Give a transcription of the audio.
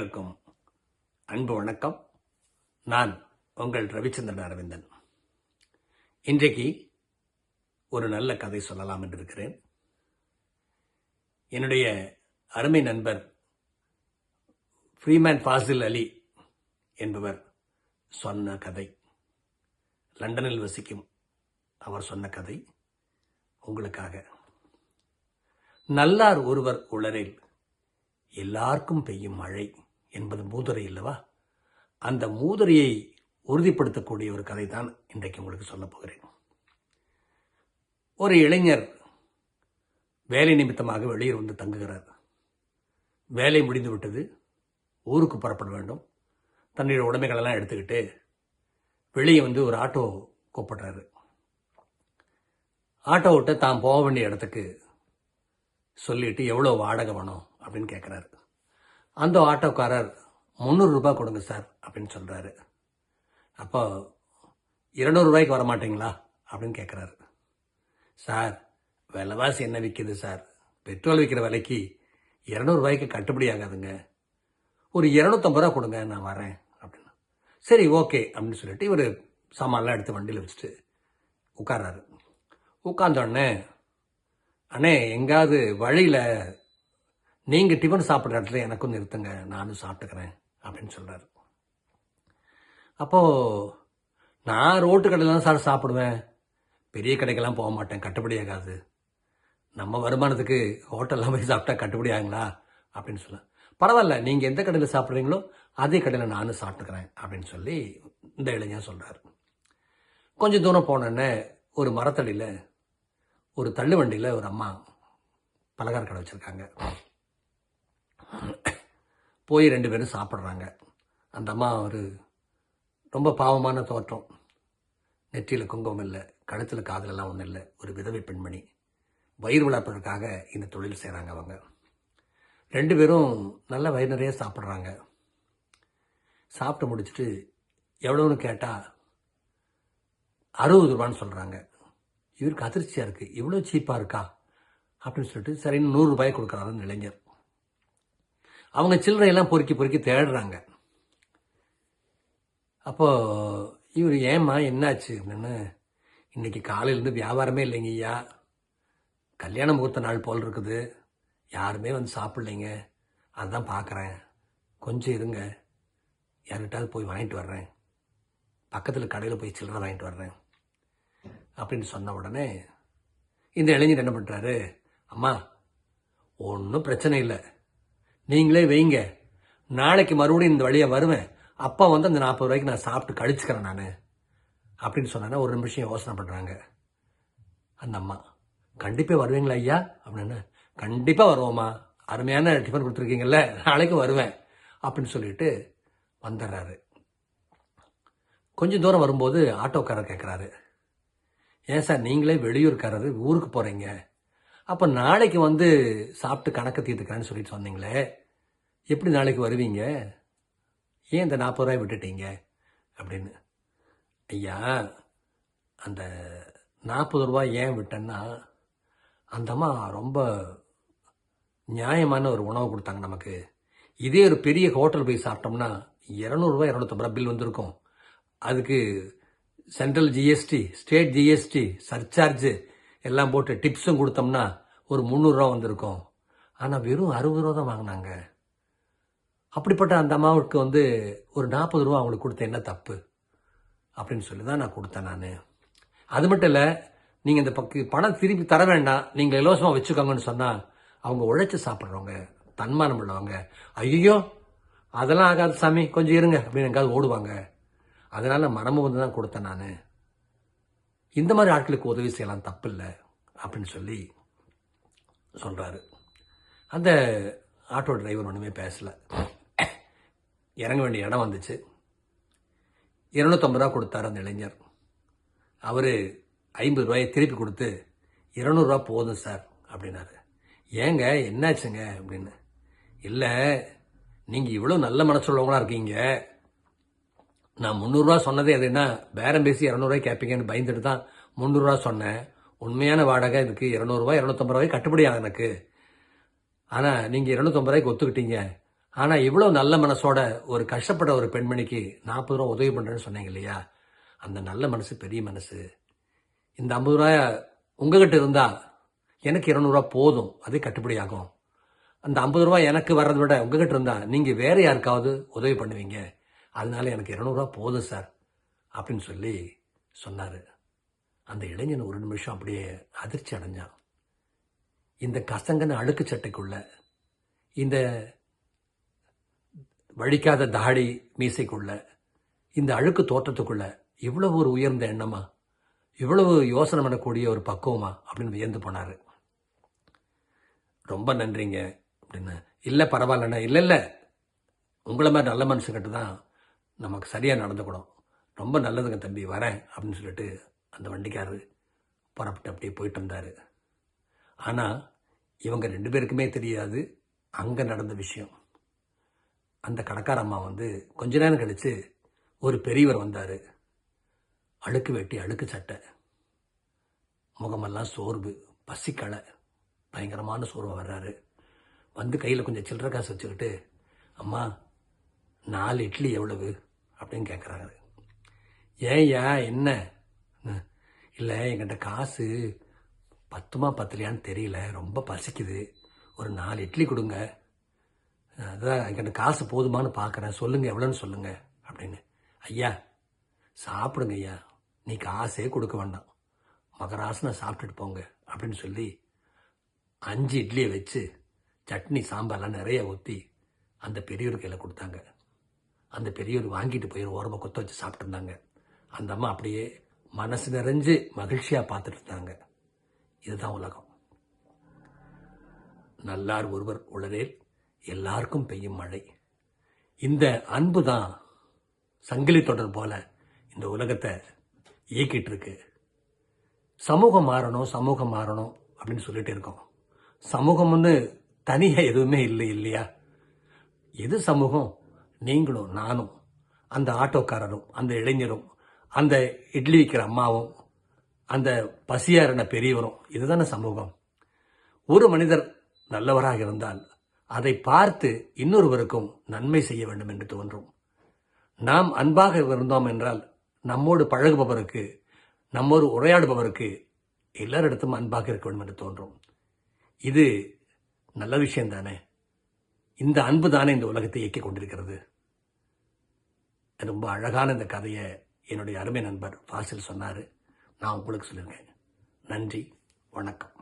இருக்கும் அன்பு வணக்கம். நான் உங்கள் ரவிச்சந்திரன் அரவிந்தன். இன்றைக்கு ஒரு நல்ல கதை சொல்லலாம் என்று இருக்கிறேன். என்னுடைய அருமை நண்பர் ஃப்ரீமேன் ஃபாசில் அலி என்பவர் சொன்ன கதை, லண்டனில் வசிக்கும் அவர் சொன்ன கதை உங்களுக்காக. நல்லார் ஒருவர் உளரில் எல்லாருக்கும் பெய்யும் மழை என்பது மூதுரை இல்லவா? அந்த மூதுரையை உறுதிப்படுத்தக்கூடிய ஒரு கதை தான் இன்றைக்கு உங்களுக்கு சொல்ல போகிறேன். ஒரு இளைஞர் வேலை நிமித்தமாக வெளியில் வந்து தங்குகிறார். வேலை முடிந்து விட்டது, ஊருக்கு புறப்பட வேண்டும். தன்னுடைய உடைமைகளெல்லாம் எடுத்துக்கிட்டு வெளியே வந்து ஒரு ஆட்டோ கூப்பிடுறாரு. ஆட்டோ விட்டு தான் போக வேண்டிய இடத்துக்கு சொல்லிட்டு எவ்வளோ வாடகை வேணும் அப்படின்னு கேட்குறாரு. அந்த ஆட்டோக்காரர் 300 ரூபாய் கொடுங்க சார் அப்படின்னு சொல்கிறாரு. அப்போ 200 ரூபாய்க்கு வரமாட்டீங்களா அப்படின்னு கேட்குறாரு. சார், விலைவாசி என்ன விற்கிது சார், பெட்ரோல் விற்கிற விலைக்கு 200 ரூபாய்க்கு கட்டுப்படி ஆகாதுங்க, ஒரு 250 ரூபா கொடுங்க, நான் வரேன் அப்படின்னு. சரி, ஓகே அப்படின்னு சொல்லிட்டு இவர் சாமான்லாம் எடுத்து வண்டியில் வச்சுட்டு உட்கார்றாரு. உட்கார்ந்தோடனே, அண்ணே எங்காவது வழியில் நீங்கள் டிஃபன் சாப்பிட்ற இடத்துல எனக்கும் நிறுத்துங்க, நானும் சாப்பிட்டுக்கிறேன் அப்படின்னு சொல்கிறாரு. அப்போது நான் ரோட்டு கடையில் தான் சார் சாப்பிடுவேன், பெரிய கடைக்கெல்லாம் போக மாட்டேன், கட்டுப்படி ஆகாது, நம்ம வருமானத்துக்கு ஹோட்டலில் போய் சாப்பிட்டா கட்டுப்படி ஆகுங்களா அப்படின்னு சொல்ல. பரவாயில்ல, நீங்கள் எந்த கடையில் சாப்பிட்றீங்களோ அதே கடையில் நானும் சாப்பிட்டுக்கிறேன் அப்படின்னு சொல்லி இந்த இளைஞர் சொல்கிறார். கொஞ்சம் தூரம் போனோன்னே ஒரு மரத்தடியில் ஒரு தள்ளு வண்டியில் ஒரு அம்மா பலகார கடை வச்சுருக்காங்க. போய் 2 பேரும் சாப்பிட்றாங்க. அந்த அம்மா ஒரு ரொம்ப பாவமான தோற்றம், நெற்றியில் குங்குமம் இல்லை, கழுத்தில் காதலெல்லாம் ஒன்றும் இல்லை, ஒரு விதவை பெண்மணி. வயிறு வளர்ப்பதற்காக இந்த தொழில் செய்கிறாங்க அவங்க. 2 பேரும் நல்ல வயிறு நிறைய சாப்பிட்றாங்க. சாப்பிட்டு முடிச்சுட்டு எவ்வளோன்னு கேட்டால் 60 ரூபான்னு சொல்கிறாங்க. இவருக்கு அதிர்ச்சியாக இருக்குது, இவ்வளோ சீப்பாக இருக்கா அப்படின்னு சொல்லிட்டு சரின்னு 100 ரூபாய் கொடுக்குறாரு இளைஞர். அவங்க சில்லறையெல்லாம் பொறுக்கி பொறுக்கி தேடுறாங்க. அப்போது இவர், ஏம்மா என்னாச்சு அப்படின்னு, இன்றைக்கி காலையிலேருந்து வியாபாரமே இல்லைங்க ஐயா, கல்யாண முகூர்த்த நாள் போல் இருக்குது, யாருமே வந்து சாப்பிட்லைங்க, அதுதான் பார்க்குறேன், கொஞ்சம் இருங்க, யார்கிட்டாவது போய் வாங்கிட்டு வர்றேன், பக்கத்தில் கடையில் போய் சில்லறை வாங்கிட்டு வர்றேன் அப்படின்னு சொன்ன உடனே இந்த இளைஞர் என்ன பண்ணுறாரு, அம்மா ஒன்றும் பிரச்சனை இல்லை, நீங்களே வைங்க, நாளைக்கு மறுபடியும் இந்த வழியாக வருவேன், அப்போ வந்து அந்த 40 ரூபாய்க்கு நான் சாப்பிட்டு கழிச்சுக்கிறேன் நான் அப்படின்னு சொன்னேன்னா ஒரு நிமிஷம் யோசனை பண்ணுறாங்க அந்த அம்மா. கண்டிப்பாக வருவீங்களா ஐயா அப்படின்னு. கண்டிப்பாக வருவோம்மா, அருமையான டிஃபன் கொடுத்துருக்கீங்கல்ல, நாளைக்கு வருவேன் அப்படின்னு சொல்லிட்டு வந்துடுறாரு. கொஞ்சம் தூரம் வரும்போது ஆட்டோக்காரர் கேட்குறாரு, ஏன் சார் நீங்களே வெளியூர்காரரு, ஊருக்கு போகிறீங்க, அப்போ நாளைக்கு வந்து சாப்பிட்டு கணக்கு தீர்த்துக்கிறேன்னு சொல்லிட்டு சொன்னீங்களே, எப்படி நாளைக்கு வருவீங்க, ஏன் இந்த 40 ரூபாய் விட்டுட்டீங்க அப்படின்னு. ஐயா, அந்த 40 ரூபாய் ஏன் விட்டேன்னா, அந்த அம்மா ரொம்ப நியாயமான ஒரு உணவு கொடுத்தாங்க நமக்கு. இதே ஒரு பெரிய ஹோட்டல் போய் சாப்பிட்டோம்னா 200 ரூபாய் 250 ரூபாய் பில் வந்திருக்கும். அதுக்கு சென்ட்ரல் ஜிஎஸ்டி, ஸ்டேட் ஜிஎஸ்டி, சர்சார்ஜு எல்லாம் போட்டு டிப்ஸும் கொடுத்தோம்னா ஒரு 300 ரூபா வந்திருக்கும். ஆனால் வெறும் 60 ரூபா தான் வாங்கினாங்க. அப்படிப்பட்ட அந்த அம்மாவுக்கு வந்து ஒரு 40 ரூபா அவங்களுக்கு கொடுத்த என்ன தப்பு அப்படின்னு சொல்லி தான் நான் கொடுத்தேன் நான். அது மட்டும் இல்லை, நீங்கள் இந்த பணம் திருப்பி தர வேண்டாம், நீங்கள் இலவசமாக வச்சுக்கோங்கன்னு சொன்னால் அவங்க உழைச்சி சாப்பிட்றவங்க, தன்மானம் உள்ளவங்க, ஐயோ அதெல்லாம் ஆகாது சாமி, கொஞ்சம் இருங்க அப்படின்னு எங்காவது ஓடுவாங்க. அதனால் மனமும் வந்து தான் கொடுத்தேன் நான். இந்த மாதிரி ஆட்களுக்கு உதவி செய்யலாம், தப்பு இல்லை அப்படின்னு சொல்லி சொல்கிறாரு. அந்த ஆட்டோ டிரைவர் ஒன்றுமே பேசலை. இறங்க வேண்டிய இடம் வந்துச்சு. 250 ரூபா கொடுத்தாரு அந்த இளைஞர். அவர் 50 ரூபாயை திருப்பி கொடுத்து 200 ரூபா போதும் சார் அப்படின்னாரு. ஏங்க என்னாச்சுங்க அப்படின்னு. இல்லை, நீங்கள் இவ்வளோ நல்ல மனசுள்ளவங்களா இருக்கீங்க, நான் 300 ரூபா சொன்னதே அது என்ன பேரம் பேசி 200 ரூபாய் கேட்பீங்கன்னு பயந்துட்டு தான் 300 ரூபா சொன்னேன். உண்மையான வாடகை இதுக்கு 200 ரூபாய் 250 ரூபாய் கட்டுப்படி ஆகும் எனக்கு. ஆனால் நீங்கள் 250 ரூபாய்க்கு ஒத்துக்கிட்டீங்க, ஆனால் இவ்வளோ நல்ல மனசோட ஒரு கஷ்டப்பட ஒரு பெண்மணிக்கு 40 ரூபா உதவி பண்ணுறேன்னு சொன்னீங்க இல்லையா, அந்த நல்ல மனசு பெரிய மனசு. இந்த 50 ரூபாய் உங்ககிட்ட இருந்தால் எனக்கு 200 ரூபா போதும், அதே கட்டுப்படி ஆகும். அந்த 50 ரூபாய் எனக்கு வர்றதை விட உங்ககிட்ட இருந்தால் நீங்கள் வேற யாருக்காவது உதவி பண்ணுவீங்க, அதனால எனக்கு 200 ரூபா போதும் சார் அப்படின்னு சொல்லி சொன்னார். அந்த இளைஞன் ஒரு நிமிஷம் அப்படியே அதிர்ச்சி அடைஞ்சான். இந்த கசங்கன அழுக்கு சட்டைக்குள்ள, இந்த வழிக்காத தாடி மீசைக்குள்ள, இந்த அழுக்கு தோற்றத்துக்குள்ள இவ்வளவு ஒரு உயர்ந்த எண்ணமா, இவ்வளவு யோசனை பண்ணக்கூடிய ஒரு பக்குவமா அப்படின்னு வியந்து போனார். ரொம்ப நன்றிங்க அப்படின்னு. இல்லை பரவாயில்லண்ணா, இல்லை உங்களை மாதிரி நல்ல மனுஷங்கிட்ட தான் நமக்கு சரியாக நடந்துக்கணும். ரொம்ப நல்லதுங்க தம்பி, வரேன் அப்படின்னு சொல்லிட்டு அந்த வண்டிக்காரர் புறப்பட்டு அப்படியே போயிட்டு இருந்தார். ஆனால் இவங்க 2 பேருக்குமே தெரியாது அங்கே நடந்த விஷயம். அந்த கடைக்கார அம்மா கொஞ்ச நேரம் கழித்து ஒரு பெரியவர் வந்தார். அழுக்கு வேட்டி, அழுக்கு சட்டை, முகமெல்லாம் சோர்வு, பசிக்கலை, பயங்கரமான சோர்வை வர்றாரு. கையில் கொஞ்சம் சில்லறை காசு வச்சுக்கிட்டு, அம்மா 4 இட்லி எவ்வளவு அப்படின்னு கேட்குறாரு. ஏன்யா என்ன? இல்லை என்கிட்ட காசு பத்துமா பத்தலையான்னு தெரியல, ரொம்ப பசிக்குது, ஒரு 4 இட்லி கொடுங்க, அதான் என்கிட்ட காசு போதுமானு பார்க்குறேன், சொல்லுங்கள் எவ்வளோன்னு சொல்லுங்கள் அப்படின்னு. ஐயா சாப்பிடுங்க ஐயா, நீ காசே கொடுக்க வேண்டாம், மகராசனை சாப்பிட்டுட்டு போங்க அப்படின்னு சொல்லி 5 இட்லியை வச்சு சட்னி சாம்பார்லாம் நிறைய ஊற்றி அந்த பெரியவர் கையில் கொடுத்தாங்க. அந்த பெரியவர் வாங்கிட்டு போய் ஓரமாக கொத்த வச்சு சாப்பிட்டுருந்தாங்க. அந்த அம்மா அப்படியே மனசு நிறைஞ்சு மகிழ்ச்சியாக பார்த்துட்டு இருந்தாங்க. இதுதான் உலகம். நல்லார் ஒருவர் உளரேல் எல்லாருக்கும் பெய்யும் மழை. இந்த அன்பு தான் சங்கிலி தொடர் போல இந்த உலகத்தை இயக்கிட்டு இருக்கு. சமூகம் மாறணும், சமூகம் மாறணும் அப்படின்னு சொல்லிட்டு இருக்கோம். சமூகம்னு தனியாக எதுவுமே இல்லை இல்லையா? எது சமூகம்? நீங்களும் நானும், அந்த ஆட்டோக்காரரும், அந்த இளைஞரும், அந்த இட்லி விற்கிற அம்மாவும், அந்த பசியாரின பெரியவரும், இதுதானே சமூகம். ஒரு மனிதர் நல்லவராக இருந்தால் அதை பார்த்து இன்னொருவருக்கும் நன்மை செய்ய வேண்டும் என்று தோன்றும். நாம் அன்பாக இருந்தோம் என்றால் நம்மோடு பழகுபவருக்கு, நம்மோடு உரையாடுபவருக்கு எல்லாரிடத்தும் அன்பாக இருக்க வேண்டும் என்று தோன்றும். இது நல்ல விஷயம் தானே? இந்த அன்பு தானே இந்த உலகத்தை இயக்கிக் கொண்டிருக்கிறது. ரொம்ப அழகான இந்த கதையை என்னுடைய அருமை நண்பர் ஃபாசில் சொன்னார். நான் உங்களுக்கு சொல்லியிருக்கேன். நன்றி, வணக்கம்.